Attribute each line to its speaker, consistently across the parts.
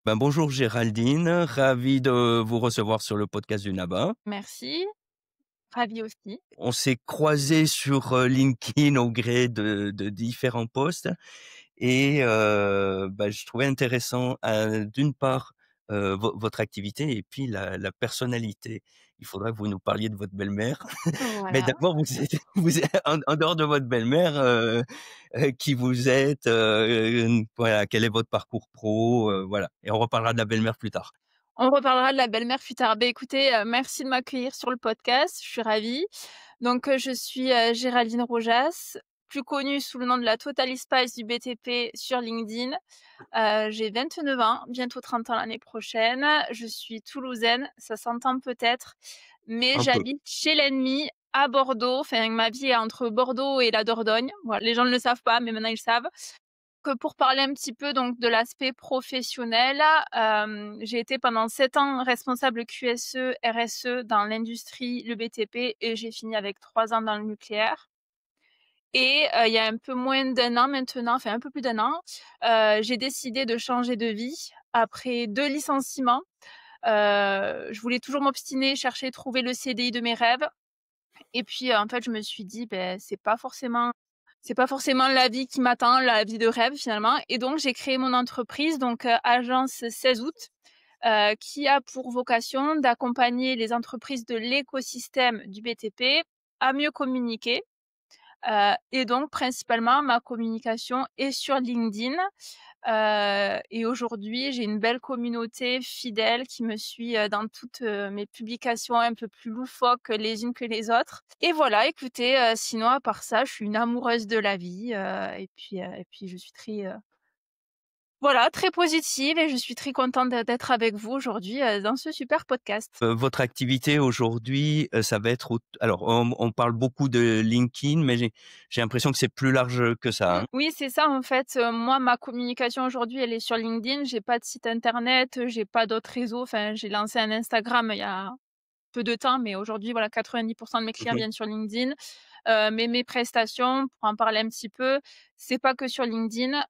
Speaker 1: Ben, bonjour Géraldine, ravi de vous recevoir sur le podcast du NABA.
Speaker 2: Merci, ravie aussi.
Speaker 1: On s'est croisés sur LinkedIn au gré de différents posts et bah, je trouvais intéressant d'une part votre activité et puis la personnalité. Il faudrait que vous nous parliez de votre belle-mère. Mais
Speaker 2: Voilà.
Speaker 1: d'abord, vous êtes en dehors de votre belle-mère, qui vous êtes, voilà, quel est votre parcours pro, voilà. Et on reparlera de la belle-mère plus tard.
Speaker 2: On reparlera de la belle-mère plus tard. Beh, écoutez, merci de m'accueillir sur le podcast, je suis ravie. Donc, je suis, Géraldine Rojas, plus connue sous le nom de la Total Spice du BTP sur LinkedIn. J'ai 29 ans, bientôt 30 ans l'année prochaine. Je suis toulousaine, ça s'entend peut-être, mais
Speaker 1: Un peu.
Speaker 2: j'habite chez l'ennemi à Bordeaux. Enfin, ma vie est entre Bordeaux et la Dordogne. Voilà, les gens ne le savent pas, mais maintenant ils le savent. Que pour parler un petit peu donc de l'aspect professionnel, j'ai été pendant 7 ans responsable QSE, RSE dans l'industrie, le BTP et j'ai fini avec 3 ans dans le nucléaire. Et il y a un peu moins d'1 an maintenant, enfin un peu plus d'1 an, j'ai décidé de changer de vie après 2 licenciements. Je voulais toujours m'obstiner, chercher, trouver le CDI de mes rêves et puis, en fait, je me suis dit: «Beh, c'est pas forcément la vie qui m'attend, la vie de rêve finalement» et donc j'ai créé mon entreprise donc agence 16 août, qui a pour vocation d'accompagner les entreprises de l'écosystème du BTP à mieux communiquer. Et donc principalement ma communication est sur LinkedIn, et aujourd'hui j'ai une belle communauté fidèle qui me suit, dans toutes, mes publications un peu plus loufoques les unes que les autres et voilà écoutez, sinon à part ça, je suis une amoureuse de la vie, et puis je suis très, voilà, très positive et je suis très contente d'être avec vous aujourd'hui, dans ce super podcast.
Speaker 1: Votre activité aujourd'hui, ça va être alors on parle beaucoup de LinkedIn, mais j'ai l'impression que c'est plus large que ça, hein?
Speaker 2: Oui, c'est ça en fait, moi ma communication aujourd'hui elle est sur LinkedIn, j'ai pas de site internet, j'ai pas d'autres réseaux, enfin j'ai lancé un Instagram il y a peu de temps, mais aujourd'hui voilà 90 de mes clients
Speaker 1: Mmh.
Speaker 2: viennent sur LinkedIn. Mais mes prestations, pour en parler un petit peu, c'est pas que sur LinkedIn,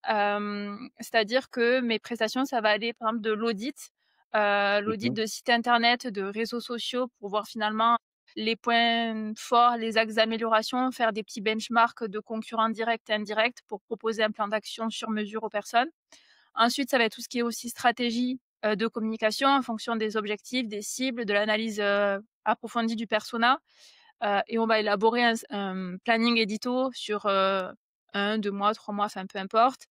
Speaker 2: c'est-à-dire que mes prestations ça va aller par exemple de l'audit, l'audit
Speaker 1: Mmh.
Speaker 2: de sites internet, de réseaux sociaux pour voir finalement les points forts, les axes d'amélioration, faire des petits benchmarks de concurrents directs et indirects pour proposer un plan d'action sur mesure aux personnes. Ensuite, ça va être tout ce qui est aussi stratégie, de communication en fonction des objectifs, des cibles, de l'analyse, approfondie du persona, et on va élaborer un planning édito sur, 1-2 mois, 3 mois, enfin peu importe,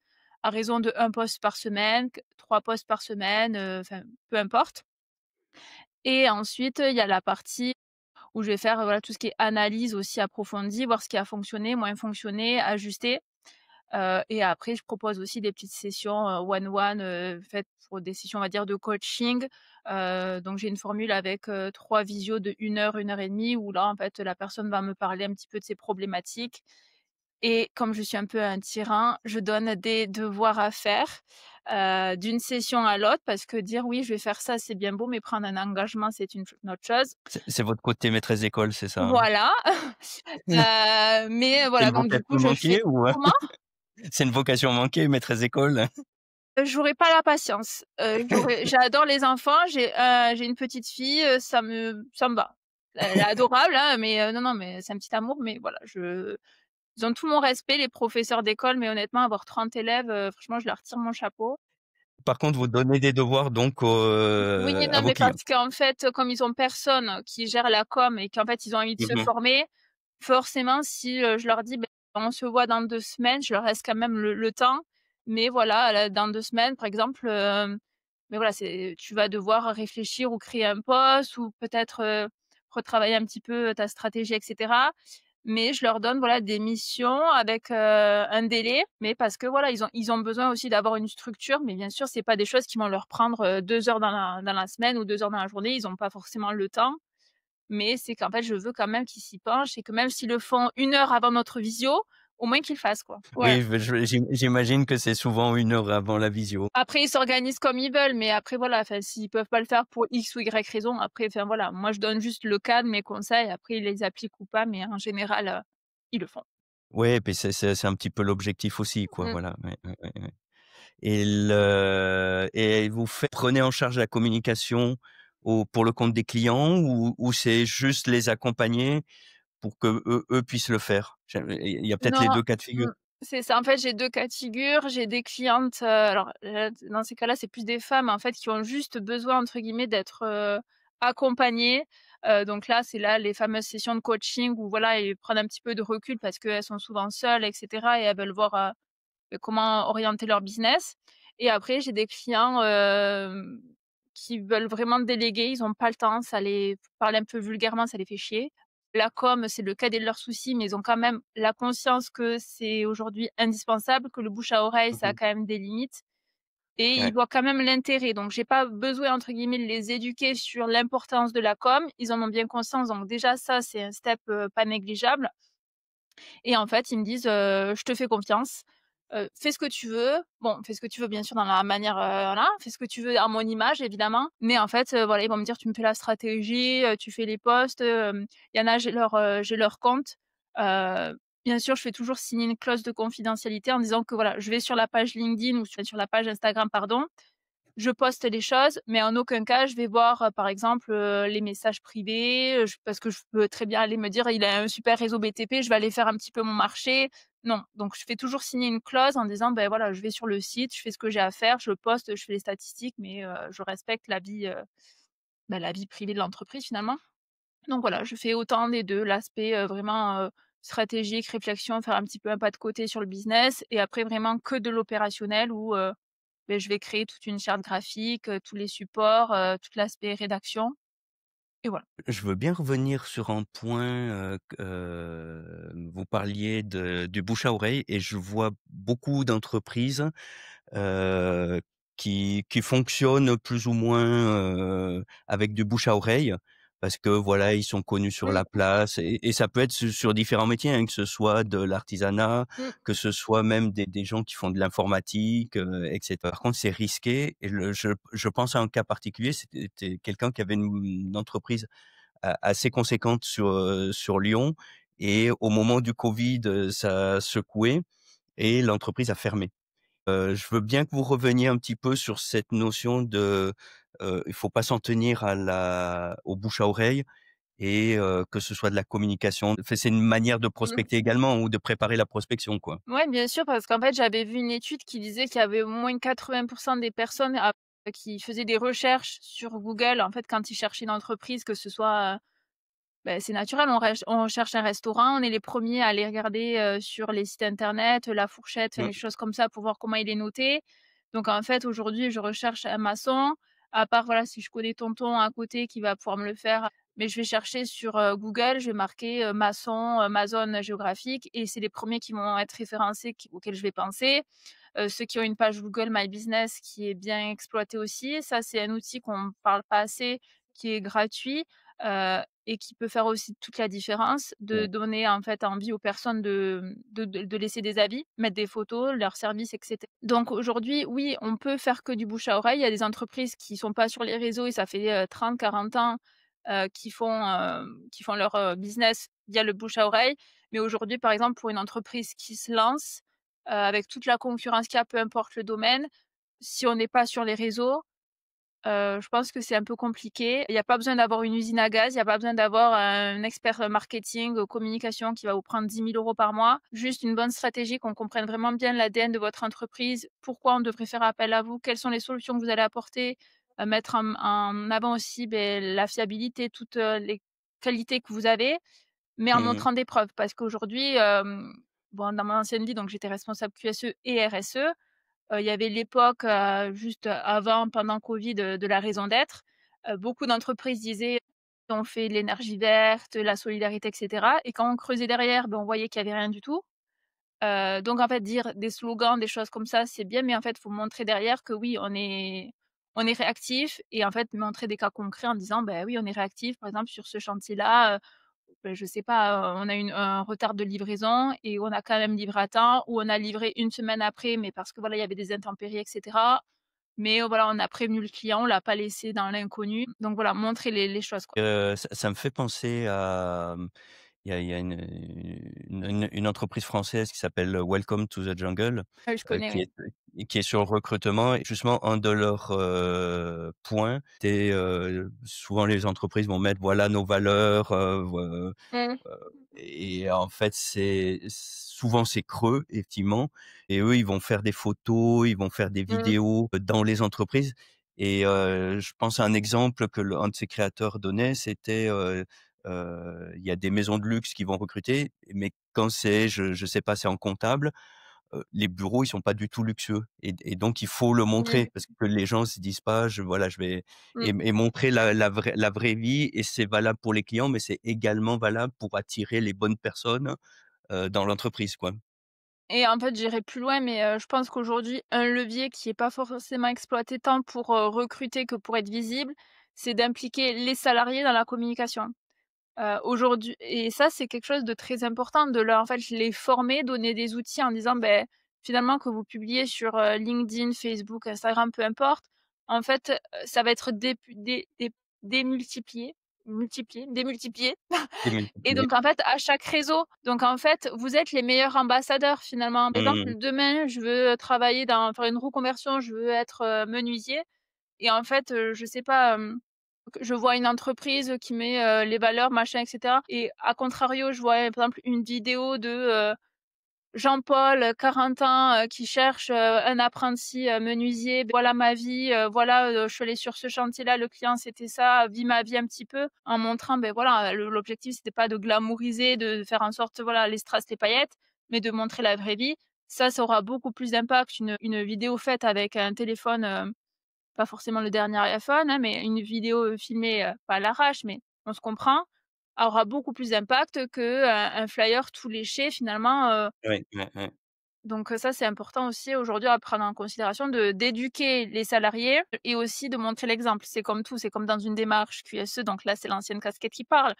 Speaker 2: à raison de 1 post par semaine, 3 posts par semaine, enfin peu importe et ensuite, il y a la partie où je vais faire, voilà, tout ce qui est analyse aussi approfondie, voir ce qui a fonctionné, moins fonctionné, ajuster. Et après, je propose aussi des petites sessions, one-one, faites pour des sessions, on va dire, de coaching. Donc j'ai une formule avec, 3 visios de 1 heure et demie où là, en fait, la personne va me parler un petit peu de ses problématiques et comme je suis un peu un tyran, je donne des devoirs à faire, d'une session à l'autre parce que dire: «Oui, je vais faire ça», c'est bien beau, mais prendre un engagement, c'est une autre chose.
Speaker 1: C'est votre côté maîtresse d'école, c'est ça, hein?
Speaker 2: Voilà, mais
Speaker 1: C'est
Speaker 2: voilà,
Speaker 1: une
Speaker 2: donc du coup,
Speaker 1: vocation
Speaker 2: je fais
Speaker 1: manquée ou
Speaker 2: comment?
Speaker 1: c'est une vocation manquée, maîtresse d'école?
Speaker 2: J'aurais pas la patience. J'adore les enfants, j'ai une petite fille, ça me va. Elle est adorable, hein, mais non, non, mais c'est un petit amour, mais voilà, ils ont tout mon respect, les professeurs d'école, mais honnêtement, avoir 30 élèves, franchement, je leur tire mon chapeau.
Speaker 1: Par contre, vous donnez des devoirs donc
Speaker 2: Oui,
Speaker 1: à
Speaker 2: non,
Speaker 1: vos
Speaker 2: mais
Speaker 1: clients?
Speaker 2: parce qu'en fait, comme ils ont personne qui gère la com et qu'en fait, ils ont envie de se
Speaker 1: Mmh.
Speaker 2: former, forcément, si, je leur dis: «Beh, on se voit dans 2 semaines», je leur laisse quand même le temps. Mais voilà, dans 2 semaines, par exemple, mais voilà, c'est tu vas devoir réfléchir ou créer un post ou peut-être, retravailler un petit peu ta stratégie et cetera. Mais je leur donne, voilà, des missions avec, un délai, mais parce que, voilà, ils ont besoin aussi d'avoir une structure, mais bien sûr, c'est pas des choses qui vont leur prendre, 2 heures dans la semaine ou 2 heures dans la journée. Ils ont pas forcément le temps, mais c'est qu'en fait, je veux quand même qu'ils s'y penchent et que même s'ils le font 1 heure avant notre visio, au moins qu'ils le fassent, quoi. Voilà.
Speaker 1: Oui, j'imagine que c'est souvent 1 heure avant la visio.
Speaker 2: Après, ils s'organisent comme ils veulent, mais après, voilà, enfin, s'ils peuvent pas le faire pour X ou Y raison, après, enfin, voilà, moi, je donne juste le cadre, mes conseils, après, ils les appliquent ou pas, mais en général, ils le font.
Speaker 1: Ouais, et puis c'est un petit peu l'objectif aussi, quoi,
Speaker 2: Mmh.
Speaker 1: voilà, ouais, ouais, ouais, ouais. et vous prenez en charge la communication pour le compte des clients ou c'est juste les accompagner pour qu'eux puissent le faire? Il y a peut-être les
Speaker 2: Non,
Speaker 1: 2 cas de figure.
Speaker 2: mmh, c'est ça. En fait, j'ai 2 cas de figure. J'ai des clientes, alors là, dans ces cas-là, c'est plus des femmes, en fait, qui ont juste besoin, entre guillemets, d'être, accompagnées. Donc là, c'est là les fameuses sessions de coaching où voilà, elles prennent un petit peu de recul parce qu'elles sont souvent seules et cetera et elles veulent voir, comment orienter leur business. Et après, j'ai des clients, qui veulent vraiment déléguer, ils ont pas le temps, ça les parler un peu vulgairement, ça les fait chier. La com, c'est le cadet de leurs soucis, mais ils ont quand même la conscience que c'est aujourd'hui indispensable, que le bouche à oreille, ça a
Speaker 1: Mmh.
Speaker 2: quand même des limites et ils
Speaker 1: Ouais.
Speaker 2: voient quand même l'intérêt. Donc j'ai pas besoin, entre guillemets, «de les éduquer» sur l'importance de la com. Ils en ont bien conscience, donc déjà ça, c'est un step, pas négligeable. Et en fait, ils me disent: «Je te fais confiance, fais ce que tu veux». Bon, fais ce que tu veux, bien sûr, dans la manière, voilà, fais ce que tu veux à mon image, évidemment. Mais en fait, voilà, ils vont me dire: «Tu me fais la stratégie, tu fais les posts». Il y en a, j'ai leur compte. Bien sûr, je fais toujours signer une clause de confidentialité en disant que, voilà, je vais sur la page LinkedIn ou sur la page Instagram, pardon, je poste les choses, mais en aucun cas je vais voir, par exemple, les messages privés, parce que je peux très bien aller me dire: «Il a un super réseau BTP, je vais aller faire un petit peu mon marché». Non, donc je fais toujours signer une clause en disant: «Beh, voilà, je vais sur le site, je fais ce que j'ai à faire, je poste, je fais les statistiques, mais je respecte la vie, la vie privée de l'entreprise finalement». Donc voilà, je fais autant des 2, l'aspect, vraiment, stratégique, réflexion, faire un petit peu un pas de côté sur le business et après vraiment que de l'opérationnel où, je vais créer toute une charte graphique, tous les supports, tout l'aspect rédaction et voilà.
Speaker 1: Je veux bien revenir sur un point, vous parliez du bouche à oreille et je vois beaucoup d'entreprises, heu, qui fonctionnent plus ou moins, avec du bouche à oreille. Parce que voilà, ils sont connus sur
Speaker 2: Mmh,
Speaker 1: la place et ça peut être sur différents métiers, hein, que ce soit de l'artisanat,
Speaker 2: mmh,
Speaker 1: que ce soit même des gens qui font de l'informatique, et cetera. Par contre, c'est risqué et je pense à un cas particulier, c'était quelqu'un qui avait une entreprise assez conséquente sur Lyon et au moment du covid, ça a secoué et l'entreprise a fermé. Je veux bien que vous reveniez un petit peu sur cette notion il faut pas s'en tenir au bouche à oreille et que ce soit de la communication. Enfin, c'est une manière de
Speaker 2: mmh.
Speaker 1: prospecter également ou de préparer la prospection, quoi.
Speaker 2: Ouais, bien sûr, parce qu'en fait, j'avais vu une étude qui disait qu'il y avait au moins 80 des personnes qui faisaient des recherches sur Google, en fait, quand ils cherchaient une entreprise, que ce soit, c'est naturel, on cherche un restaurant, on est les premiers à aller regarder, sur les sites internet, la fourchette, enfin
Speaker 1: Mmh,
Speaker 2: les choses comme ça pour voir comment il est noté. Donc en fait, aujourd'hui, je recherche un maçon, à part voilà, si je connais tonton à côté qui va pouvoir me le faire, mais je vais chercher sur, Google, je vais marquer, maçon, ma zone géographique et c'est les premiers qui vont être référencés auxquels je vais penser. Ceux qui ont une page Google My Business qui est bien exploitée aussi. Ça, c'est un outil qu'on ne parle pas assez, qui est gratuit, et qui peut faire aussi toute la différence, de
Speaker 1: ouais.
Speaker 2: donner en fait envie aux personnes de laisser des avis, mettre des photos, leurs services et cetera. Donc aujourd'hui, oui, on peut faire que du bouche à oreille. Il y a des entreprises qui sont pas sur les réseaux et ça fait, 30-40 ans, qui font leur, business via le bouche à oreille. Mais aujourd'hui, par exemple, pour une entreprise qui se lance, avec toute la concurrence qu'il y a, peu importe le domaine, si on n'est pas sur les réseaux, je pense que c'est un peu compliqué. Il y a pas besoin d'avoir une usine à gaz, il y a pas besoin d'avoir un expert, marketing, communication qui va vous prendre 10 000 € par mois. Juste une bonne stratégie, qu'on comprenne vraiment bien l'ADN de votre entreprise, pourquoi on devrait faire appel à vous, quelles sont les solutions que vous allez apporter, mettre en avant aussi, la fiabilité, toutes, les qualités que vous avez, mais en
Speaker 1: Mmh.
Speaker 2: montrant des preuves. Parce qu'aujourd'hui, bon, dans mon ancienne vie, donc j'étais responsable QSE et RSE. Il y avait l'époque, juste avant, pendant covid, de la raison d'être. Beaucoup d'entreprises disaient: «On fait de l'énergie verte, la solidarité» et cetera et quand on creusait derrière, on voyait qu'il y avait rien du tout. Donc en fait, dire des slogans, des choses comme ça, c'est bien, mais en fait, il faut montrer derrière que oui, on est réactif et en fait, montrer des cas concrets en disant: «Bah oui, on est réactif, par exemple, sur ce chantier-là, je sais pas, on a un retard de livraison et on a quand même livré à temps ou on a livré une semaine après, mais parce que voilà, il y avait des intempéries et cetera. Mais voilà, on a prévenu le client, on l'a pas laissé dans l'inconnu». Donc voilà, montrer les choses, quoi.
Speaker 1: Ça me fait penser à il y a une entreprise française qui s'appelle Welcome to the Jungle,
Speaker 2: Ah oui, je connais,
Speaker 1: qui
Speaker 2: oui.
Speaker 1: qui est sur le recrutement et justement un de leurs, points, c'est, souvent les entreprises vont mettre voilà nos valeurs,
Speaker 2: Mmh.
Speaker 1: et en fait, c'est souvent c'est creux, effectivement et eux, ils vont faire des photos, ils vont faire des
Speaker 2: Mmh.
Speaker 1: vidéos dans les entreprises et je pense à un exemple que un de ses créateurs donnait, c'était, il y a des maisons de luxe qui vont recruter, mais quand c'est je sais pas, c'est en comptable, les bureaux, ils sont pas du tout luxueux et donc il faut le montrer
Speaker 2: Mmh.
Speaker 1: parce que les gens se disent pas: «Je voilà, je vais»
Speaker 2: Mmh.
Speaker 1: et montrer la vraie vie et c'est valable pour les clients, mais c'est également valable pour attirer les bonnes personnes, dans l'entreprise, quoi.
Speaker 2: Et en fait, j'irai plus loin, mais je pense qu'aujourd'hui, un levier qui est pas forcément exploité tant pour, recruter que pour être visible, c'est d'impliquer les salariés dans la communication. Aujourd'hui et ça, c'est quelque chose de très important de leur en fait, les former, donner des outils en disant: ben finalement que vous publiez sur, LinkedIn, Facebook, Instagram, peu importe, en fait, ça va être démultiplié, démultiplié et
Speaker 1: Démultiplier.
Speaker 2: donc en fait, à chaque réseau donc en fait, vous êtes les meilleurs ambassadeurs finalement. Par
Speaker 1: Mmh.
Speaker 2: exemple, demain, je veux travailler dans faire une reconversion, je veux être, menuisier et en fait, je sais pas, que je vois une entreprise qui met, les valeurs machin et cetera et à contrario, je vois, par exemple, une vidéo de, Jean-Paul, 40 ans, qui cherche, un apprenti, menuisier. Voilà ma vie, voilà, je suis allé sur ce chantier-là, le client c'était ça, vis ma vie un petit peu, en montrant, beh, voilà, l'objectif c'était pas de glamouriser, de faire en sorte, voilà, les strass, les paillettes, mais de montrer la vraie vie. Ça aura beaucoup plus d'impact, une vidéo faite avec un téléphone, pas forcément le dernier iPhone, hein, mais une vidéo, filmée, pas à l'arrache, mais on se comprend, aura beaucoup plus d'impact que, un flyer tout léché finalement,
Speaker 1: Ouais, ouais, ouais.
Speaker 2: donc ça, c'est important aussi aujourd'hui à prendre en considération de d'éduquer les salariés et aussi de montrer l'exemple. C'est comme tout, c'est comme dans une démarche QSE, donc là, c'est l'ancienne casquette qui parle.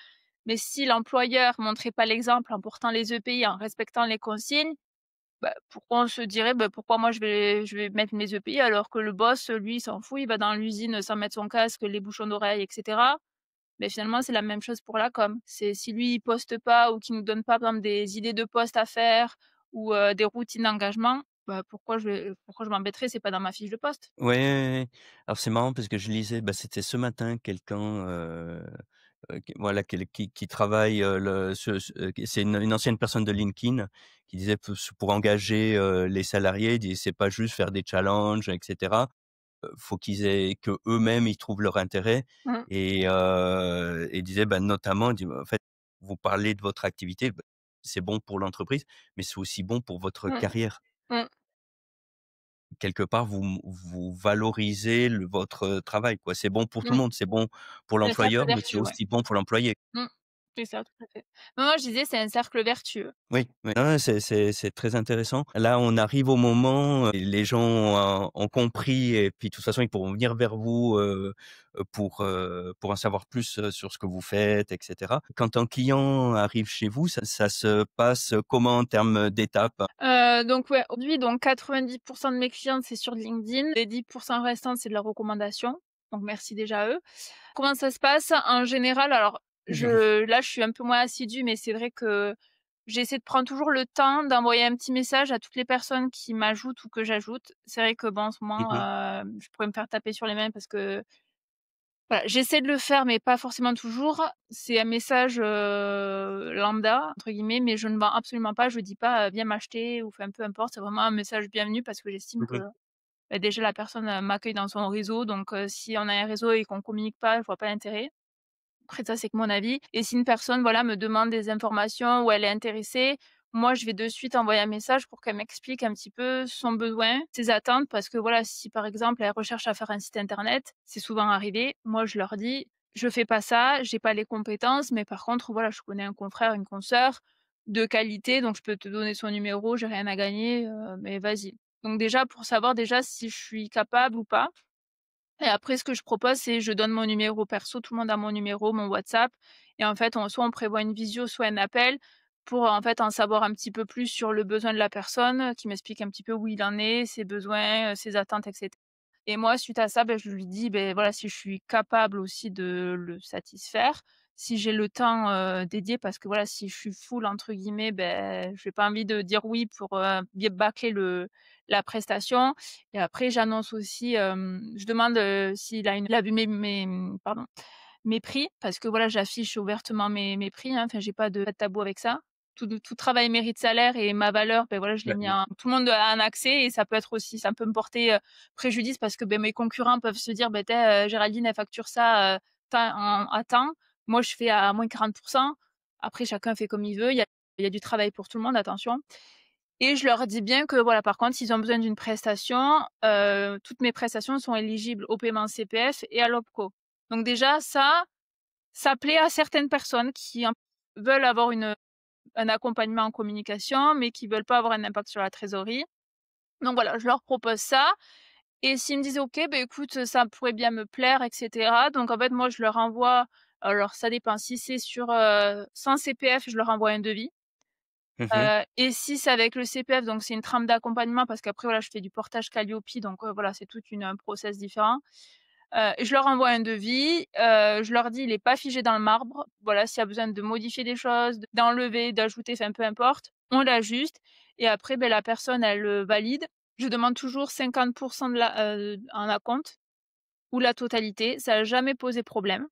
Speaker 2: Mais si l'employeur montrait pas l'exemple en portant les EPI, en respectant les consignes, bah, pourquoi on se dirait: «Bah, pourquoi moi je vais mettre mes EPI alors que le boss, lui, il s'en fout, il va dans l'usine sans mettre son casque, les bouchons d'oreilles et cetera». Beh, finalement, c'est la même chose pour la com. C'est si lui, il poste pas ou qu'il nous donne pas, par exemple, des idées de posts à faire ou des routines d'engagement, bah, pourquoi je m'embêterais? C'est pas dans ma fiche de poste.
Speaker 1: Ouais, ouais, ouais. Alors c'est marrant parce que je lisais, bah, c'était ce matin quelqu'un, qui voilà, qui travaille, c'est une ancienne personne de LinkedIn qui disait pour engager, les salariés, il dit: «C'est pas juste faire des challenges et cetera. Faut qu'ils aient que eux mêmes ils trouvent leur intérêt»
Speaker 2: Mmh,
Speaker 1: et il disait, bah, notamment, il dit: «Bah, en fait, vous parlez de votre activité, bah, c'est bon pour l'entreprise, mais c'est aussi bon pour votre
Speaker 2: mmh,
Speaker 1: carrière».
Speaker 2: mmh,
Speaker 1: Quelque part, vous valorisez votre travail, quoi. C'est bon pour tout
Speaker 2: mmh.
Speaker 1: le monde, c'est bon pour
Speaker 2: C'est un cercle
Speaker 1: l'employeur, mais c'est
Speaker 2: vertueux, ouais.
Speaker 1: aussi bon pour l'employé.
Speaker 2: Mmh. C'est ça, tout à fait. Non, non, je disais, c'est un cercle vertueux.
Speaker 1: Oui, oui. Non, non, c'est très intéressant. Là, on arrive au moment, les gens ont compris et puis de toute façon, ils pourront venir vers vous, pour en savoir plus, sur ce que vous faites et cetera. Quand un client arrive chez vous, ça se passe comment en termes d'étapes?
Speaker 2: Donc ouais, aujourd'hui, donc 90 de mes clients, c'est sur LinkedIn. Les 10 restants, c'est de la recommandation. Donc merci déjà à eux. Comment ça se passe? En général, alors je suis un peu moins assidue, mais c'est vrai que j'essaie de prendre toujours le temps d'envoyer un petit message à toutes les personnes qui m'ajoutent ou que j'ajoute. C'est vrai que bon, en ce
Speaker 1: Mmh
Speaker 2: moment,
Speaker 1: mh.
Speaker 2: je pourrais me faire taper sur les mains parce que voilà, j'essaie de le faire, mais pas forcément toujours. C'est un message, «lambda» entre guillemets, mais je ne vends absolument pas. Je dis pas, «Viens m'acheter» ou enfin peu importe. C'est vraiment un message bienvenu parce que j'estime que,
Speaker 1: Mmh.
Speaker 2: bah, déjà la personne, m'accueille dans son réseau donc si on a un réseau et qu'on communique pas, je vois pas l'intérêt. Après ça, c'est que mon avis et si une personne, voilà, me demande des informations ou elle est intéressée, moi, je vais de suite envoyer un message pour qu'elle m'explique un petit peu son besoin, ses attentes parce que, voilà, si par exemple, elle recherche à faire un site internet, c'est souvent arrivé, moi, je leur dis: «Je fais pas ça, j'ai pas les compétences, mais par contre, voilà, je connais un confrère, une consoeur de qualité, donc je peux te donner son numéro, j'ai rien à gagner, mais vas-y». Donc déjà, pour savoir déjà si je suis capable ou pas et après ce que je propose, c'est je donne mon numéro perso, tout le monde a mon numéro, mon WhatsApp et en fait, soit on prévoit une visio, soit un appel pour, en fait, en savoir un petit peu plus sur le besoin de la personne, qui m'explique un petit peu où il en est, ses besoins, ses attentes et cetera et moi, suite à ça, je lui dis, ben voilà, si je suis capable aussi de le satisfaire. si j'ai le temps, dédié parce que voilà, si je suis «full» entre guillemets, ben, j'ai pas envie de dire oui pour, bien bâcler la prestation et après j'annonce aussi, je demande, s'il a vu mes prix parce que voilà, j'affiche ouvertement mes prix, hein, enfin j'ai pas de tabou avec ça. Tout travail mérite salaire et ma valeur, ben voilà, je l'ai mis
Speaker 1: Bah,
Speaker 2: en tout le monde a un accès et ça peut me porter, préjudice parce que, beh, mes concurrents peuvent se dire: «Beh, tu Géraldine elle facture ça, à temps. Moi je fais à moins 40. Après chacun fait comme il veut, il y a du travail pour tout le monde, attention et je leur dis bien que voilà, par contre, s'ils ont besoin d'une prestation, toutes mes prestations sont éligibles au paiement CPF et à l'OPCO. Donc déjà ça plaît à certaines personnes qui veulent avoir un accompagnement en communication, mais qui veulent pas avoir un impact sur la trésorerie. Donc voilà, je leur propose ça et s'ils me disent: «OK, beh, écoute, ça pourrait bien me plaire» et cetera. Donc en fait, moi, je leur envoie alors ça dépend, si c'est sans CPF, je leur envoie un devis,
Speaker 1: mmh
Speaker 2: et si c'est avec le CPF, donc c'est une trame d'accompagnement parce qu'après voilà, je fais du portage Qualiopi, donc voilà, c'est toute un process différent. Je leur envoie un devis, je leur dis: «Il est pas figé dans le marbre». Voilà, s'il y a besoin de modifier des choses, d'enlever, d'ajouter, enfin peu importe, on l'ajuste et après, beh, la personne elle, valide. Je demande toujours 50 en acompte ou la totalité, ça a jamais posé problème,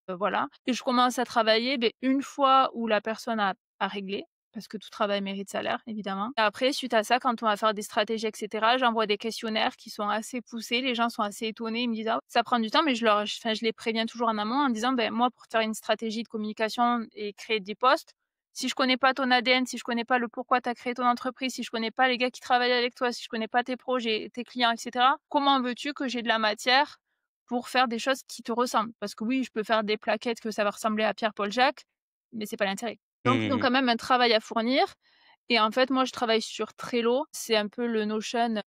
Speaker 2: voilà et je commence à travailler, beh, une fois où la personne a réglé, parce que tout travail mérite salaire, évidemment. Et après, suite à ça, quand on va faire des stratégies et cetera, j'envoie des questionnaires qui sont assez poussés. Les gens sont assez étonnés, ils me disent: «Ah, ça prend du temps», mais je les préviens toujours en amont en disant: «Beh, moi, pour faire une stratégie de communication et créer des posts, si je connais pas ton ADN, si je connais pas le pourquoi tu as créé ton entreprise, si je connais pas les gars qui travaillent avec toi, si je connais pas tes projets, tes clients et cetera, comment veux-tu que j'ai de la matière pour faire des choses qui te ressemblent?» parce que oui, je peux faire des plaquettes que ça va ressembler à Pierre-Paul Jacques, mais c'est pas l'intérêt. Donc ils ont
Speaker 1: mh.
Speaker 2: quand même un travail à fournir et en fait, moi, je travaille sur Trello. C'est un peu le Notion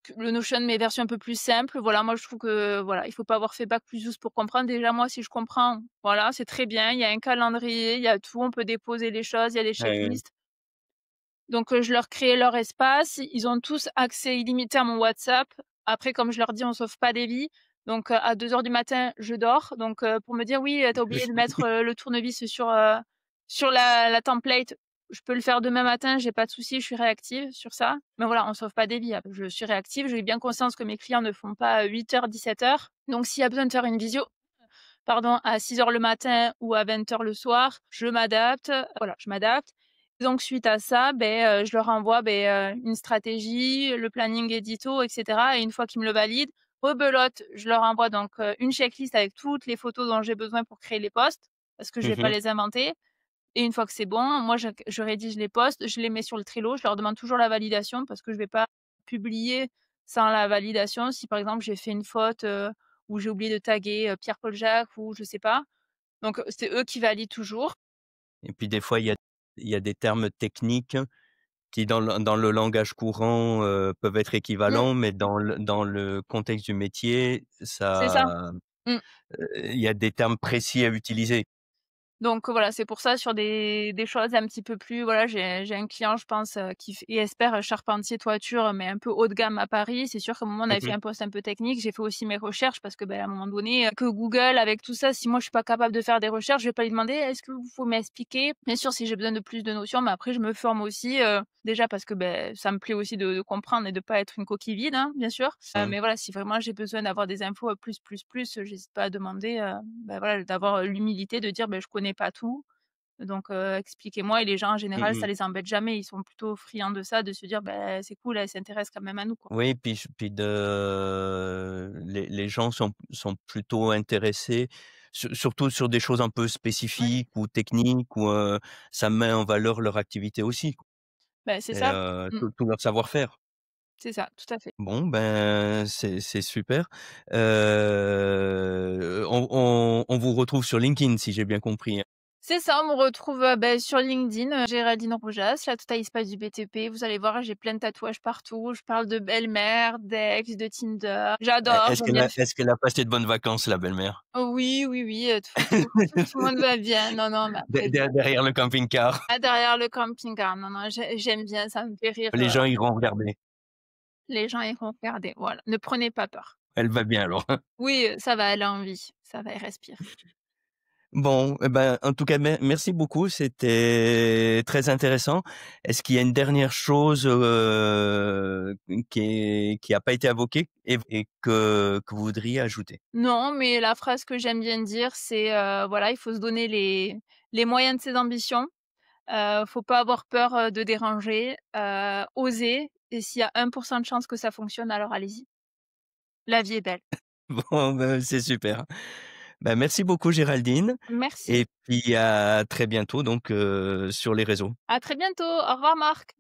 Speaker 2: mais version un peu plus simple. Voilà, moi, je trouve que, voilà, il faut pas avoir fait bac+12 pour comprendre. Déjà, moi, si je comprends, voilà, c'est très bien. Il y a un calendrier, il y a tout, on peut déposer les choses, il y a des
Speaker 1: Ouais,
Speaker 2: checklists. Donc je leur crée leur espace. Ils ont tous accès illimité à mon WhatsApp. Après, comme je leur dis, on sauve pas des vies. Donc à 2 heures du matin, je dors. Donc pour me dire: «Oui, tu as oublié de mettre, le tournevis sur la template», je peux le faire demain matin, j'ai pas de souci, je suis réactive sur ça. Mais voilà, on sauve pas des vies. Je suis réactive, j'ai bien conscience que mes clients ne font pas 8 heures, 17 heures. Donc s'il y a besoin de faire une visio, pardon, à 6 heures le matin ou à 20 heures le soir, je m'adapte, voilà, je m'adapte. Donc suite à ça, beh, je leur envoie, beh, une stratégie, le planning édito et cetera et une fois qu'ils me le valident, rebelote, je leur envoie donc, une checklist avec toutes les photos dont j'ai besoin pour créer les posts, parce que je vais pas
Speaker 1: mmh
Speaker 2: les inventer et une fois que c'est bon, moi je rédige les posts, je les mets sur le Trello, je leur demande toujours la validation parce que je vais pas publier sans la validation. Si par exemple j'ai fait une faute, ou j'ai oublié de taguer, Pierre-Paul Jacques ou je sais pas. Donc c'est eux qui valident toujours.
Speaker 1: et puis des fois, il y a des termes techniques qui dans le langage courant, peuvent être
Speaker 2: Mmh,
Speaker 1: équivalents, mais dans le contexte du métier,
Speaker 2: c'est ça.
Speaker 1: ça,
Speaker 2: Mmh.
Speaker 1: il y a des termes précis à utiliser.
Speaker 2: Donc voilà, c'est pour ça sur des choses un petit peu plus voilà, j'ai un client, je pense, qui f est expert, charpentier toiture, mais un peu haut de gamme à Paris. C'est sûr qu'à un moment, on avait fait
Speaker 1: Mmh
Speaker 2: un poste un peu technique. J'ai fait aussi mes recherches parce que, beh, à un moment donné, que Google avec tout ça, si moi je suis pas capable de faire des recherches, je vais pas lui demander: «Est-ce que vous pouvez m'expliquer?» Bien sûr, si j'ai besoin de plus de notions, mais après je me forme aussi, déjà parce que, beh, ça me plaît aussi de comprendre et de pas être une coquille vide, hein, bien sûr.
Speaker 1: Mmh.
Speaker 2: Mais voilà, si vraiment j'ai besoin d'avoir des infos, j'hésite pas à demander, bah, voilà, d'avoir, l'humilité de dire: «Beh, je connais pas tout, donc expliquez-moi» et les gens en
Speaker 1: Mmh
Speaker 2: général, ça
Speaker 1: mh.
Speaker 2: les embête jamais. Ils sont plutôt friands de ça, de se dire: «Beh, c'est cool, elle s'intéresse quand même à nous, quoi».
Speaker 1: Oui, puis les gens sont plutôt intéressés, surtout sur des choses un peu
Speaker 2: Ouais,
Speaker 1: spécifiques ou techniques où, ça met en valeur leur activité aussi, quoi
Speaker 2: bah, c'est
Speaker 1: et
Speaker 2: ça. Mmh,
Speaker 1: tout leur savoir-faire.
Speaker 2: c'est ça, tout à fait.
Speaker 1: Bon, ben, c'est super. On vous retrouve sur LinkedIn si j'ai bien compris, hein?
Speaker 2: C'est ça, on me retrouve, sur LinkedIn, Géraldine Roujas, la totale espace du BTP. Vous allez voir, j'ai plein de tatouages partout. Je parle de belle-mère, d'ex, de Tinder. J'adore,
Speaker 1: Est-ce
Speaker 2: j'aime
Speaker 1: qu'elle
Speaker 2: bien
Speaker 1: a est-ce qu'elle a passé de bonnes vacances, la belle-mère?
Speaker 2: oh oui, oui, oui, tout le monde va bien. Non, non, mais
Speaker 1: De
Speaker 2: après
Speaker 1: derrière le camping-car,
Speaker 2: derrière le camping-car. Non, non, j'aime bien, ça me fait rire,
Speaker 1: les gens iront regarder.
Speaker 2: les gens iront regarder, voilà. Ne prenez pas peur.
Speaker 1: Elle va bien alors.
Speaker 2: Oui, ça va, elle a envie, ça va, elle respire.
Speaker 1: Bon, eh ben, en tout cas, merci beaucoup, c'était très intéressant. Est-ce qu'il y a une dernière chose, qui a pas été évoquée et que vous voudriez ajouter?
Speaker 2: Non, mais la phrase que j'aime bien dire, c'est, voilà, il faut se donner les moyens de ses ambitions. Faut pas avoir peur, de déranger, oser et s'il y a 1 de chance que ça fonctionne, alors allez-y. La vie est belle.
Speaker 1: Bon, ben, c'est super. Ben, merci beaucoup Géraldine
Speaker 2: Merci.
Speaker 1: et puis à très bientôt donc, sur les réseaux.
Speaker 2: À très bientôt. Au revoir Marc.